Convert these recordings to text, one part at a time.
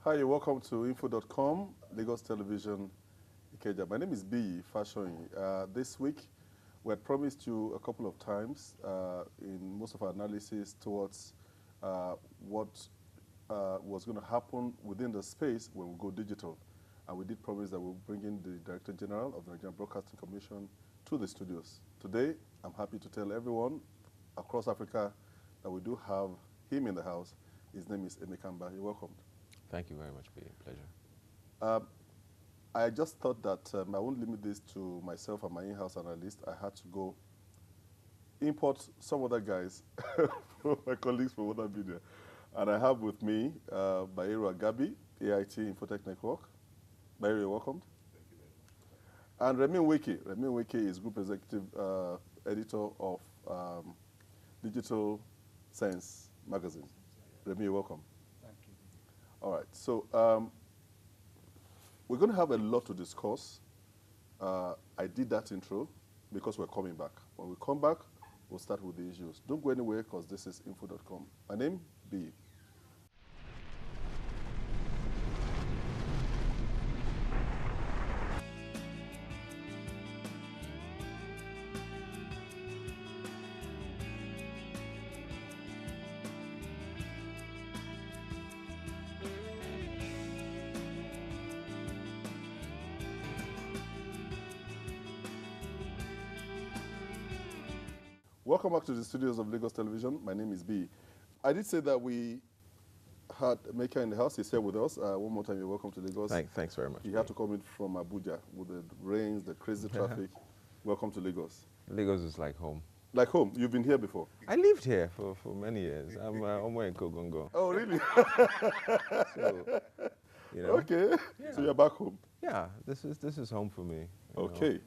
Hi, you're welcome to info.com, Lagos Television, Ikeja. My name is Biyi, Fashoyin. This week, we had promised you a couple of times in most of our analysis towards what was going to happen within the space when we go digital. And we did promise that we'll bring in the Director General of the Nigerian Broadcasting Commission to the studios. Today, I'm happy to tell everyone across Africa that we do have him in the house. His name is Emekamba. You're welcome. Thank you very much, Biyi. Pleasure. I just thought that I won't limit this to myself and my in-house analyst. I had to go import some other guys, my colleagues from other media. And I have with me Biyi Gabi, AIT Infotech Network. Biyi, you're welcome. Thank you very much. And Remin Wiki. Remin Wiki is Group Executive Editor of Digital Science Magazine. Remin, you're welcome. Thank you. All right, so we're going to have a lot to discuss. I did that intro because we're coming back. When we come back, we'll start with the issues. Don't go anywhere because this is info.com. My name, Biyi. Welcome back to the studios of Lagos Television. My name is Biyi. I did say that we had Maker in the house. He's here with us. One more time, you're welcome to Lagos. Thanks very much. You had to come in from Abuja with the rains, the crazy traffic. Welcome to Lagos. Lagos is like home. Like home. You've been here before. I lived here for many years. I'm in Kogongo. Oh, really? So, you know, Okay. Yeah. So you're back home. Yeah, this is home for me. you know. Okay.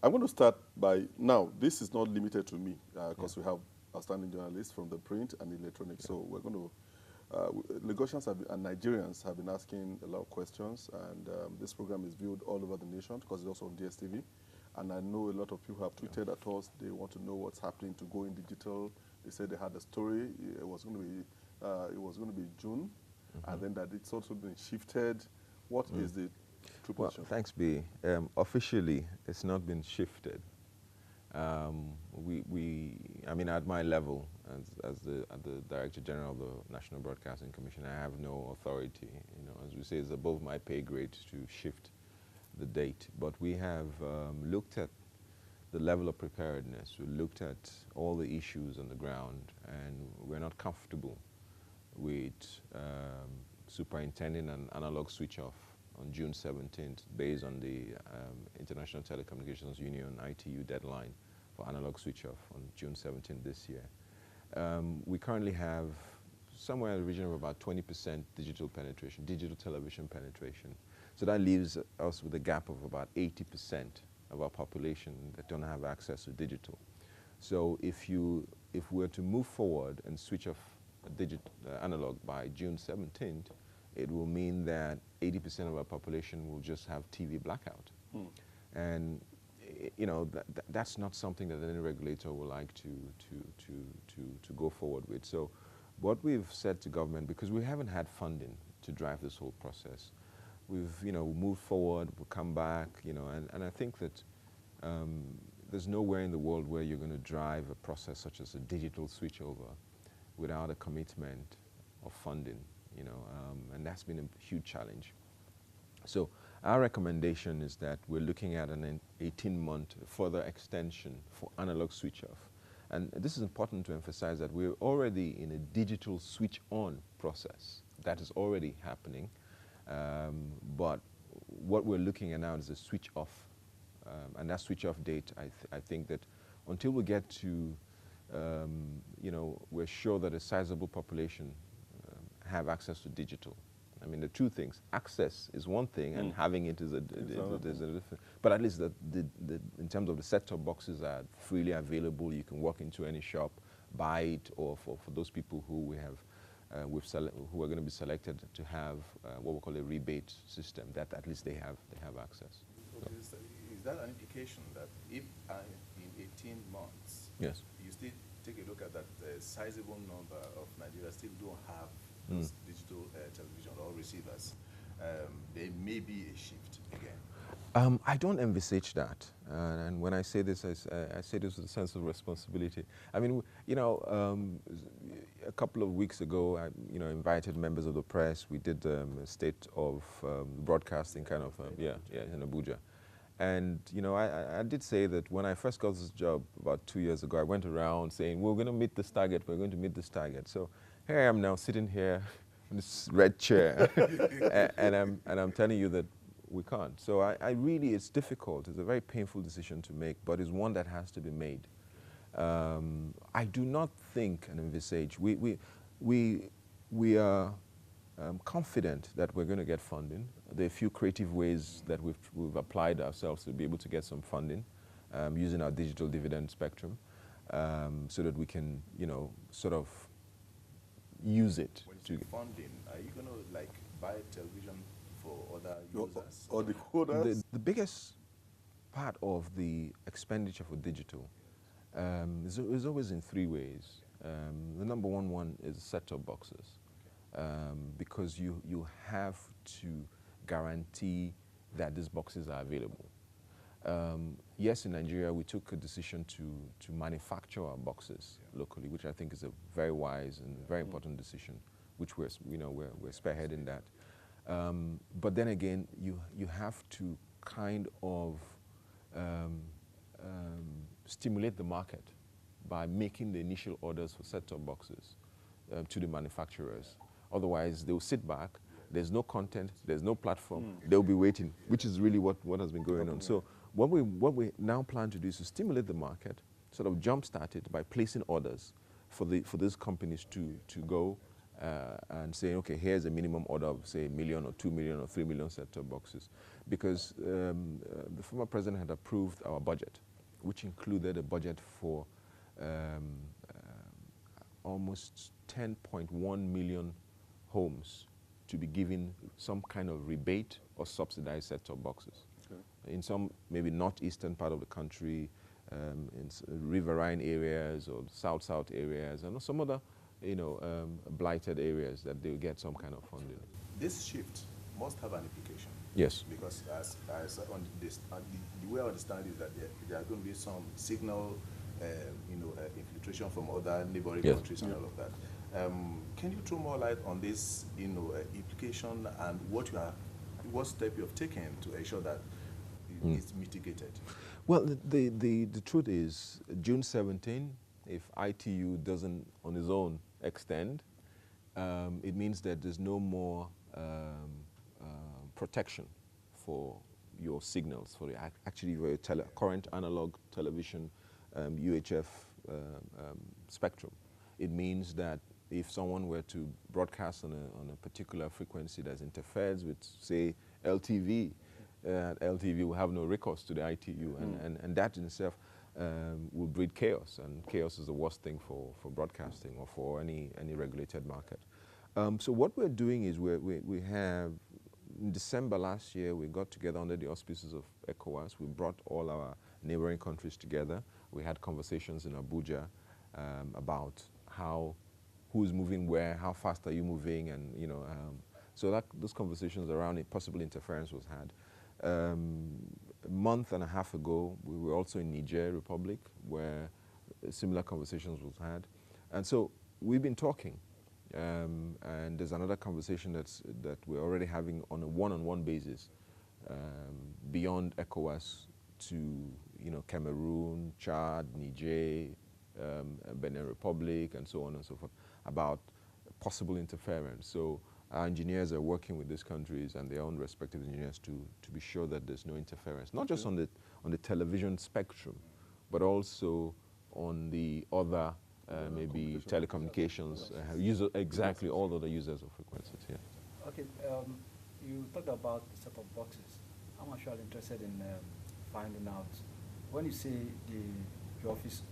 I'm going to start by, now, this is not limited to me because we have outstanding journalists from the print and electronic. So we're going to, Lagosians and Nigerians have been asking a lot of questions, and this program is viewed all over the nation because it's also on DSTV. And I know a lot of people have tweeted at us. They want to know what's happening to going digital. They said they had a story. It was going to be June, and then that it's also been shifted. What is the true Well, position? thanks, Biyi. Officially, it's not been shifted. I mean, at my level, as the Director General of the National Broadcasting Commission, I have no authority. You know, as we say, it's above my pay grade to shift the date. But we have looked at the level of preparedness. We looked at all the issues on the ground, and we're not comfortable with superintending an analog switch off on June 17th based on the International Telecommunications Union ITU deadline for analog switch off on June 17th this year. We currently have somewhere in the region of about 20% digital penetration, digital television penetration. So that leaves us with a gap of about 80% of our population that don't have access to digital. So if we're to move forward and switch off analog by June 17th, it will mean that 80% of our population will just have TV blackout. And you know, that's not something that any regulator would like to go forward with. So what we've said to government, because we haven't had funding to drive this whole process, we've moved forward, we'll come back, and I think that there's nowhere in the world where you're going to drive a process such as a digital switchover without a commitment of funding, and that's been a huge challenge. So our recommendation is that we're looking at an 18-month further extension for analog switch off. And this is important to emphasize that we're already in a digital switch on process. That is already happening. But what we're looking at now is a switch off. And that switch off date, I think that until we get to, we're sure that a sizable population have access to digital. I mean, the two things, access is one thing, and having it is a different. But at least in terms of the set-top boxes are freely available. You can walk into any shop, buy it, or for those people who we have, who are going to be selected to have what we call a rebate system, that at least they have access. Okay, so is that an indication that if in 18 months, Yes. you still take a look at that sizable number of Nigerians still don't have those digital digital television or receivers, there may be a shift again? I don't envisage that, and when I say this, I say this with a sense of responsibility. I mean, a couple of weeks ago, I, invited members of the press. We did a state of broadcasting kind of, in Abuja. And, I did say that when I first got this job about 2 years ago, I went around saying, we're going to meet this target, we're going to meet this target. So here I am now sitting here in this red chair, and I'm telling you that we can't. So I really, it's difficult. It's a very painful decision to make, but it's one that has to be made. I do not think and envisage, we are confident that we're going to get funding. There are a few creative ways that we've applied ourselves to be able to get some funding using our digital dividend spectrum so that we can, sort of use it. When you say funding, are you going to like buy television for other users? Or decoders? The biggest part of the expenditure for digital is always in three ways. The number one is set-top boxes. Because you have to guarantee that these boxes are available. Yes, in Nigeria, we took a decision to manufacture our boxes locally, which I think is a very wise and very important decision, which we're spearheading that. But then again, you have to kind of stimulate the market by making the initial orders for set-top boxes to the manufacturers. Otherwise, they'll sit back, there's no content, there's no platform, they'll be waiting, which is really what has been going on. So what we now plan to do is to stimulate the market, sort of jumpstart it by placing orders for these companies to go and say, okay, here's a minimum order of, say, 1 million or 2 million or 3 million set-top boxes. Because the former president had approved our budget, which included a budget for almost 10.1 million homes to be given some kind of rebate or subsidized set-top boxes. Okay. In some maybe northeastern part of the country, in riverine areas or south areas, and some other blighted areas that they'll get some kind of funding. This shift must have an implication. Yes. Because as on this, the way I understand is that there are going to be some signal infiltration from other neighboring countries and all of that. Can you throw more light on this, implication and what step you have taken to ensure that it's mitigated? Well, the truth is, June 17, if ITU doesn't on its own extend, it means that there's no more protection for your signals, for your current analog television UHF spectrum. It means that if someone were to broadcast on a particular frequency that interferes with, say, LTV, LTV will have no recourse to the ITU, and that in itself will breed chaos, and chaos is the worst thing for broadcasting or for any regulated market. So what we're doing is we have, in December last year, we got together under the auspices of ECOWAS. We brought all our neighboring countries together. We had conversations in Abuja about who's moving where, how fast are you moving, and so those conversations around possible interference was had. A month and a half ago, we were also in Niger Republic, where similar conversations was had, and so we've been talking. And there's another conversation that we're already having on a one-on-one basis beyond ECOWAS to Cameroon, Chad, Niger, Benin Republic, and so on and so forth, about possible interference. So our engineers are working with these countries and their own respective engineers to be sure that there's no interference, not just on the television spectrum, but also on the other maybe telecommunications, exactly all other users of frequencies. Yeah. Okay, you talked about the set-top boxes. I'm actually interested in finding out, when you say your office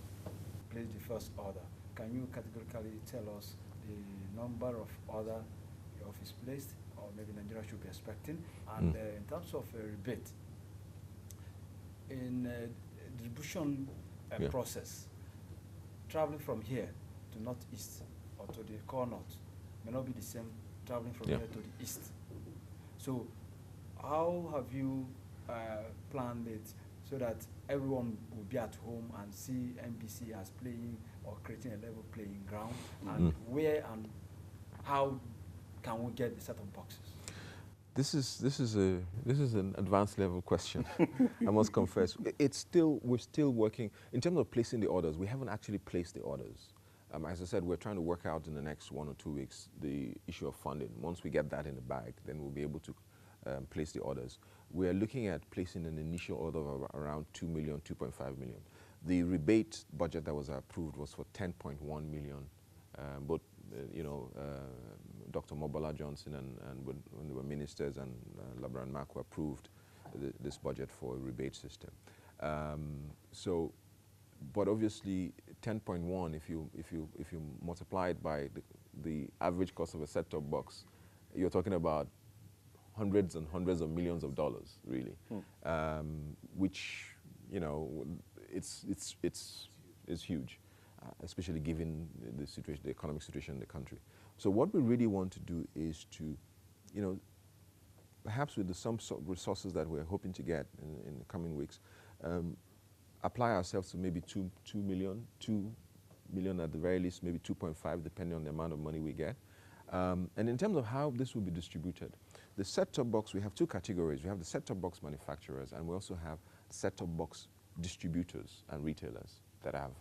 placed the first order, can you categorically tell us the number of order your office placed, or maybe Nigeria should be expecting? And in terms of rebate, in distribution process, traveling from here to northeast or to the core north may not be the same traveling from Yeah. here to the east. So how have you planned it so that everyone will be at home and see NBC as playing or creating a level playing ground, and where and how can we get the set-top boxes? This is an advanced level question. I must confess, we're still working in terms of placing the orders. We haven't actually placed the orders. As I said, we're trying to work out in the next 1 or 2 weeks the issue of funding. Once we get that in the bag, then we'll be able to place the orders. We are looking at placing an initial order of around 2 million, 2.5 million. The rebate budget that was approved was for 10.1 million, but Dr. Mobola Johnson and when they were ministers and Labran Mako approved this budget for a rebate system. But obviously 10.1, if you multiply it by the average cost of a set-top box, you're talking about hundreds and hundreds of millions of dollars, really, which it's huge, especially given the situation, the economic situation in the country. So what we really want to do is to, perhaps with some resources that we're hoping to get in the coming weeks, apply ourselves to maybe 2 million at the very least, maybe 2.5, depending on the amount of money we get. And in terms of how this will be distributed, the set-top box, we have 2 categories. We have the set-top box manufacturers, and we also have set-top box distributors and retailers that have,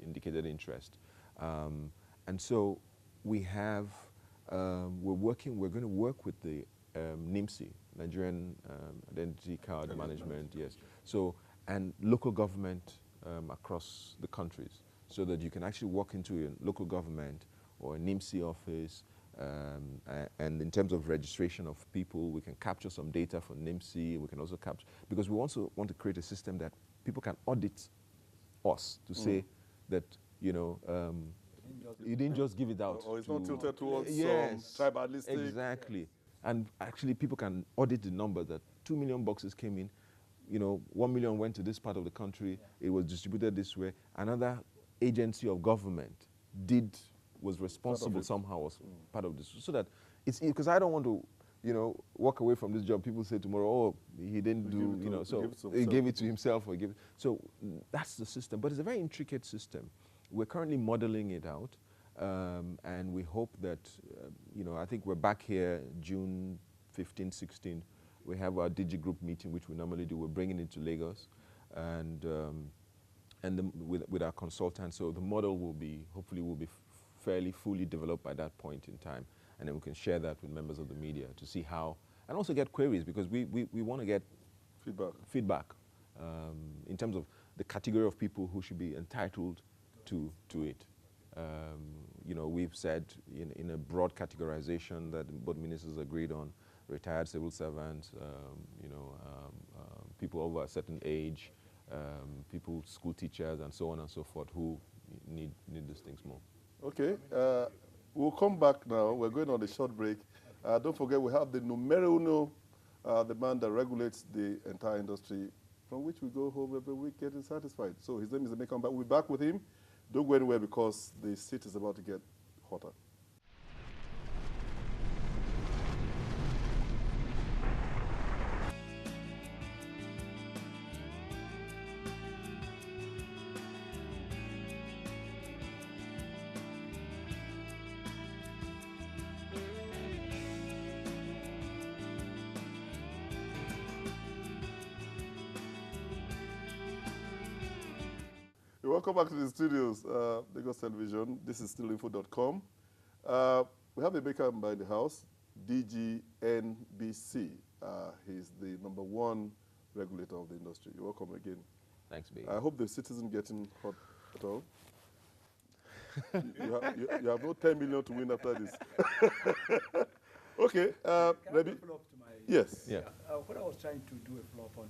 indicated interest. And so we have, we're going to work with the NIMSI, Nigerian Identity Card Management, yes. So, and local government across the countries, so that you can actually walk into a local government or a NIMSI office, and in terms of registration of people, we can capture some data from NIMSI. We can also capture, because we also want to create a system that people can audit us to say that, you didn't just give it out. Or it's not tilted towards yes, some tribalistic. Exactly. And actually people can audit the number that 2 million boxes came in, 1 million went to this part of the country, it was distributed this way. Another agency of government was responsible somehow, was part of this. So that it's, because I don't want to, walk away from this job, people say tomorrow, oh, he didn't do, so he gave it to himself, or so that's the system. But it's a very intricate system. We're currently modeling it out, and we hope that, I think we're back here June 15, 16. We have our DigiGroup meeting, which we normally do. We're bringing it to Lagos, and with our consultants. So the model hopefully will be fairly fully developed by that point in time, and then we can share that with members of the media to see how, and also get queries, because we want to get feedback in terms of the category of people who should be entitled to it. We've said in a broad categorization that both ministers agreed on: retired civil servants, people over a certain age, people, school teachers, and so on and so forth, who need these things more. Okay, we'll come back now. We're going on a short break. Don't forget, we have the numero uno, the man that regulates the entire industry, from which we go home every week getting satisfied. So his name is Emeka. We'll be back with him. Don't go anywhere, because the seat is about to get hotter. Welcome back to the studios, Lagos Television. This is still info.com. We have Emeka by the house, DGNBC. He's the #1 regulator of the industry. You're welcome again. Thanks, Biyi. I hope the citizen getting hot at all. you have no 10 million to win after this. Okay, ready? Follow up to my Yes. Yeah. What I was trying to do a follow-up on,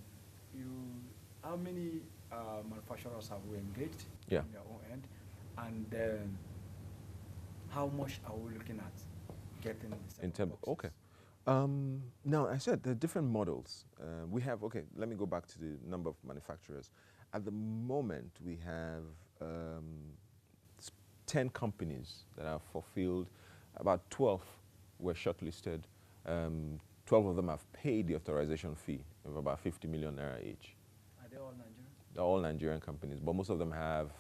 how many manufacturers have we engaged on their own end, and how much are we looking at getting in terms? Okay. Now, I said there are different models. We have, let me go back to the number of manufacturers. At the moment, we have 10 companies that have fulfilled About 12 were shortlisted. 12 of them have paid the authorization fee of about 50 million naira each. Are they all Nigerian? They're all Nigerian companies, but most of them have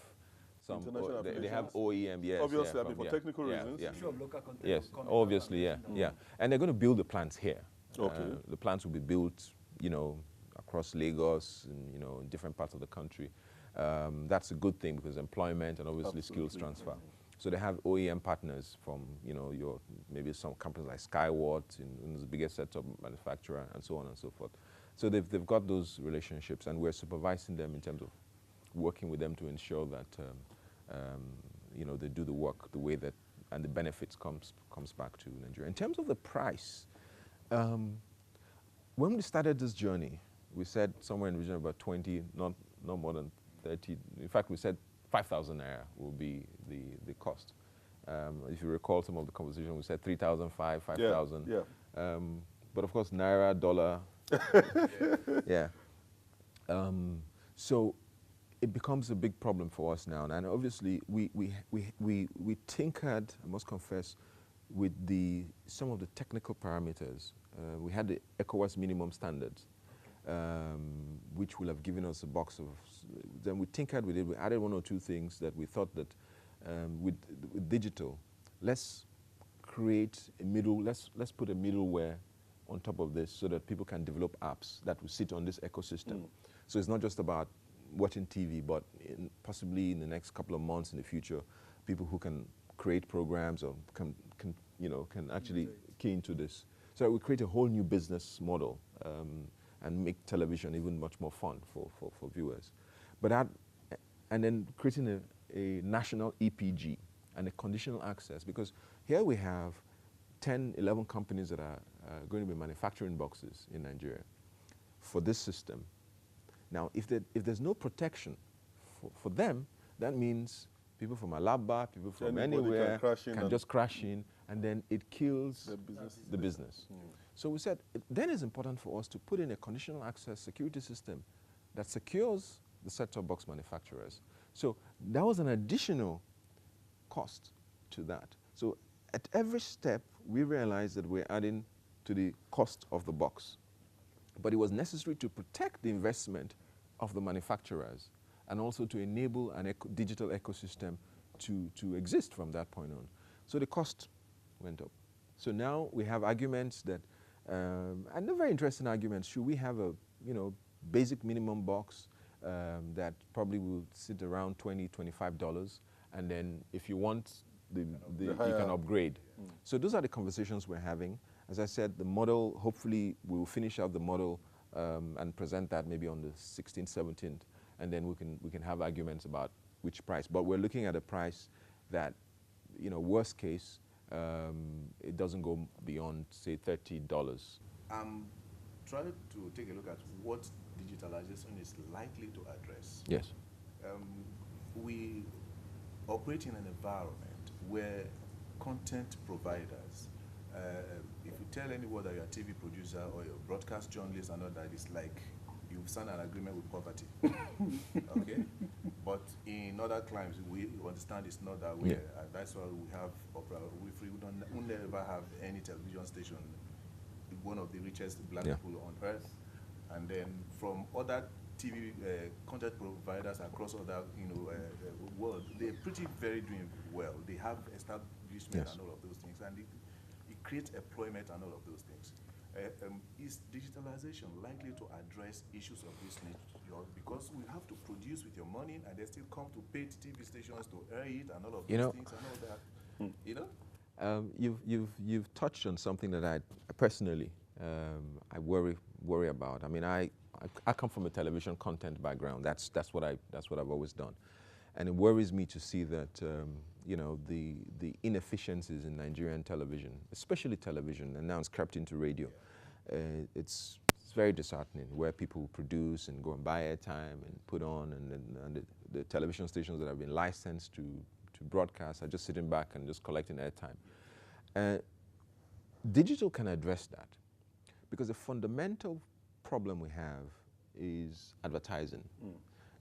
some. International They have affiliations. OEM, yes. Obviously, yeah, I mean, for technical reasons. Yeah. Issue of local content. Yes, will come obviously, yeah, about yeah. And they're going to build the plants here. Okay. The plants will be built, you know, across Lagos and, you know, in different parts of the country. That's a good thing because employment and obviously Absolutely. skills transfer. So they have OEM partners from, you know, maybe some companies like Skywatt, the biggest setup manufacturer, and so on and so forth. So they've got those relationships, and we're supervising them in terms of working with them to ensure that, you know, they do the work the way that, and the benefits comes back to Nigeria. In terms of the price, when we started this journey, we said somewhere in the region of about 20, not more than 30. In fact, we said 5,000 naira will be the cost. If you recall some of the conversation, we said 3,000, 5,000. Yeah. But of course, naira, dollar, yeah. So it becomes a big problem for us now. And obviously, we tinkered, I must confess, with some of the technical parameters. We had the ECOWAS minimum standards, which will have given us a box of. Then we tinkered with it. We added one or two things that we thought that with digital, let's create a middle. Let's put a middleware on top of this so that people can develop apps that will sit on this ecosystem. So it's not just about watching TV, but possibly in the next couple of months in the future, people who can create programs or can actually key into this. So we create a whole new business model and make television even much more fun for viewers. But and then creating a national EPG and a conditional access, because here we have 10, 11 companies that are going to be manufacturing boxes in Nigeria for this system. Now, if there's no protection for them, that means people from Alaba, people from anywhere can just crash in, and then it kills the business. So we said, then it's important for us to put in a conditional access security system that secures the set-top box manufacturers. So that was an additional cost to that. So at every step, we realized that we're adding to the cost of the box. But it was necessary to protect the investment of the manufacturers and also to enable an digital ecosystem to exist from that point on. So the cost went up. So now we have arguments that, and they're very interesting arguments. Should we have a basic minimum box that probably will sit around $20, $25, and then if you want you can upgrade. So those are the conversations we're having. As I said, the model, hopefully we'll finish out the model and present that maybe on the 16th, 17th, and then we can have arguments about which price. But we're looking at a price that, worst case, it doesn't go beyond, say, $30. I'm trying to take a look at what digitalization is likely to address. Yes. We operate in an environment where content providers, if you tell anyone that you're a TV producer or you're a broadcast journalist and all that, it's like you've signed an agreement with poverty. Okay? But in other climes, we understand it's not that way. Yeah. That's why we have Opera. We never have any television station, one of the richest black people on earth. And then from other TV content providers across other world, they're very doing well. They have establishment and all of those things, and it creates employment and all of those things. Is digitalization likely to address issues of this nature? Because we have to produce with your money, and they still come to paid TV stations to air it and all of those things and all that. You've touched on something that I personally I worry about. I mean, I come from a television content background. That's what I've always done, and it worries me to see that the inefficiencies in Nigerian television, especially television, and now it's crept into radio. It's very disheartening where people produce and go and buy airtime and put on, and the television stations that have been licensed to broadcast are just sitting back and just collecting airtime. Digital can address that, because the fundamental problem we have is advertising.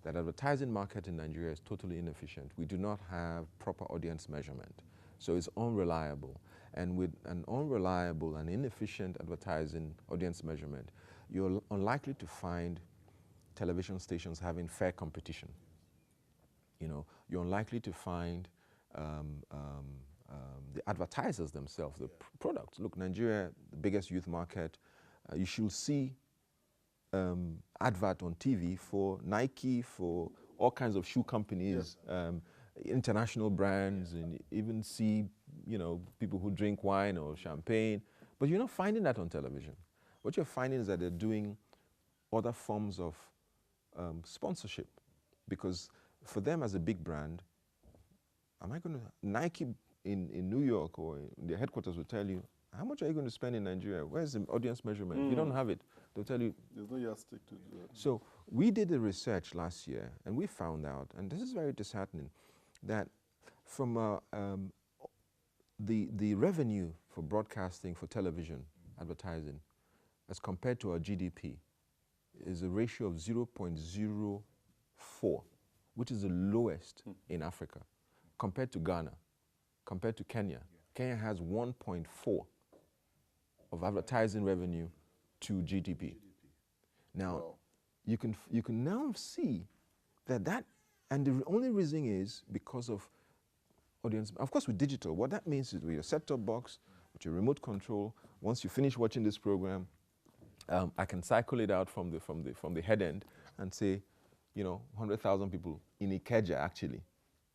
That advertising market in Nigeria is totally inefficient. We do not have proper audience measurement, so it's unreliable. And with an unreliable and inefficient advertising audience measurement, you're unlikely to find television stations having fair competition. You know, you're unlikely to find the advertisers themselves, the products. Look, Nigeria, the biggest youth market, you should see advert on TV for Nike, for all kinds of shoe companies, international brands, and even see, you know, people who drink wine or champagne. But you're not finding that on television. What you're finding is that they're doing other forms of sponsorship, because for them as a big brand, Nike in New York or in their headquarters will tell you, how much are you going to spend in Nigeria? Where's the audience measurement? You don't have it. They'll tell you. There's no yardstick to do that. So we did the research last year, and we found out, and this is very disheartening, that from the revenue for broadcasting, for television advertising, as compared to our GDP, is a ratio of 0.04, which is the lowest in Africa, compared to Ghana, compared to Kenya. Kenya has 1.4 of advertising revenue to GDP. Now, Wow. you can now see that, and the only reason is because of audience. Of course, with digital, what that means is with your set-top box, with your remote control, once you finish watching this program, I can cycle it out from the head end and say, you know, 100,000 people in Ikeja actually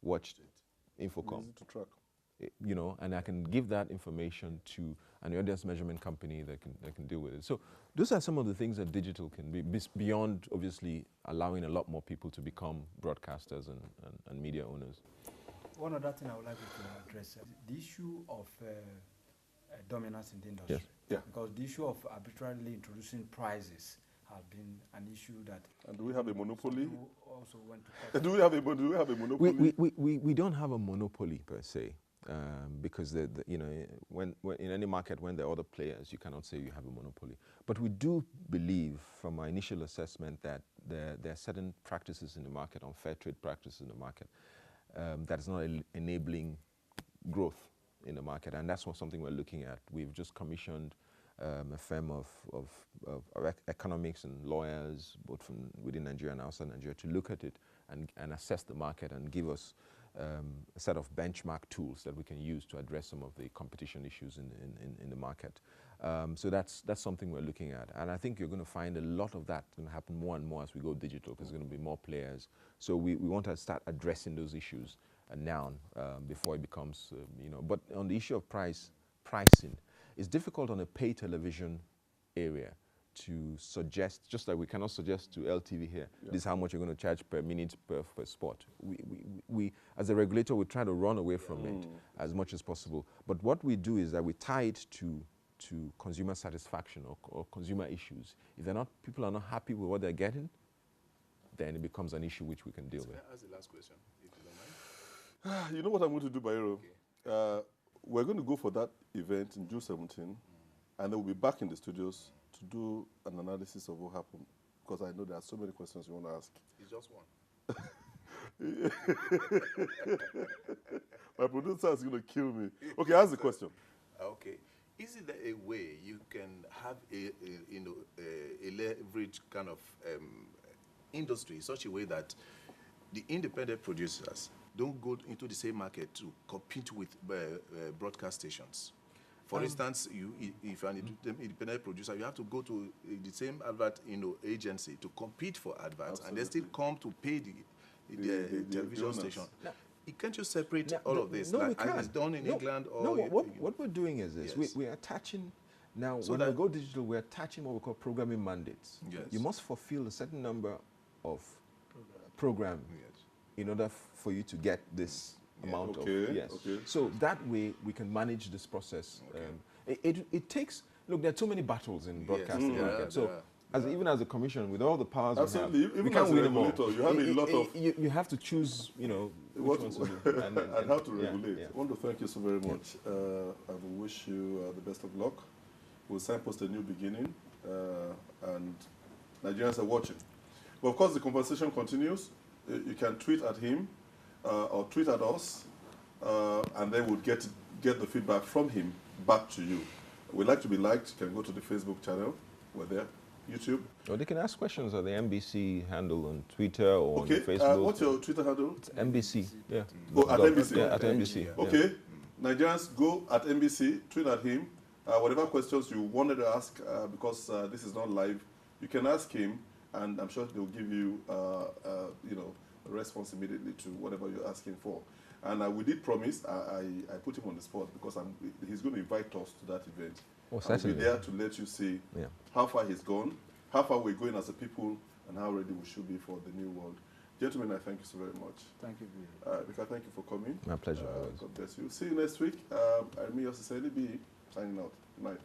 watched Infocom. Easy to track. You know, and I can give that information to an audience measurement company that can deal with it. So those are some of the things that digital can be, beyond obviously allowing a lot more people to become broadcasters and media owners. One other thing I would like you to address, the issue of dominance in the industry. Yes. Yeah. Because the issue of arbitrarily introducing prices has been an issue that. And do we have a monopoly? Saju also went to Do we have a monopoly? We don't have a monopoly per se, because you know, when in any market when there are other players, you cannot say you have a monopoly. But we do believe, from our initial assessment, that there are certain practices in the market, unfair trade practices in the market, that is not enabling growth in the market, and that's something we're looking at. We've just commissioned a firm of economics and lawyers, both from within Nigeria and outside Nigeria, to look at it and assess the market and give us a set of benchmark tools that we can use to address some of the competition issues in the market. So that's something we're looking at, and I think you're going to find a lot of that going to happen more and more as we go digital, because there's going to be more players. So we want to start addressing those issues now before it becomes, you know. But on the issue of pricing, it's difficult on a pay television area to suggest, just like we cannot suggest to LTV here, this is how much you're going to charge per minute per spot. We as a regulator, we try to run away from it as much as possible. But what we do is that we tie it to consumer satisfaction or consumer issues. If people are not happy with what they're getting, then it becomes an issue which we can deal with. That's the last question, if you don't mind. You know what I'm going to do, Bayero? Okay. We're going to go for that event in June 17, and then we'll be back in the studios to do an analysis of what happened, because I know there are so many questions you want to ask. It's just one. My producer is going to kill me. Okay, ask the question. Okay. Is it a way you can have a leverage kind of industry in such a way that the independent producers don't go into the same market to compete with broadcast stations? For instance, if you're an independent producer, you have to go to the same advert agency to compete for adverts. Absolutely. And they still come to pay the television station. Now, can't you separate all of this? No, we can't. As it's done in England? Or no, what we're doing is this. Yes. We are attaching, now so when we go digital, we're attaching what we call programming mandates. Yes. You must fulfill a certain number of program in order for you to get this amount of, yes. Okay. So that way we can manage this process. Okay. It takes, look, there are too many battles in broadcasting market. So even as a commission, with all the powers absolutely, we have, even as a regulator, you have a lot of... You have to choose, which ones to do. And how to regulate. I want to thank you so very much. I will wish you the best of luck. We'll signpost a new beginning, and Nigerians are watching. But of course, the conversation continues. You can tweet at him or tweet at us, and then we'll get the feedback from him back to you. We'd like to be liked. You can go to the Facebook channel. We're there. YouTube. Or they can ask questions at the MBC handle on Twitter or on Okay. Facebook. What's your Twitter handle? It's MBC. Yeah. Oh, at NBC. Yeah, at NBC. Yeah. Okay. Nigerians, go at NBC, tweet at him. Whatever questions you wanted to ask, because this is not live, you can ask him, and I'm sure they'll give you, you know, a response immediately to whatever you're asking for. And we did promise. I put him on the spot because he's going to invite us to that event. Oh, I'll be there to let you see how far he's gone, how far we're going as a people, and how ready we should be for the new world. Gentlemen, I thank you so very much. Thank you, Biyi. Because thank you for coming. My pleasure. God bless you. See you next week. I'm yours, Biyi, signing out. Good night.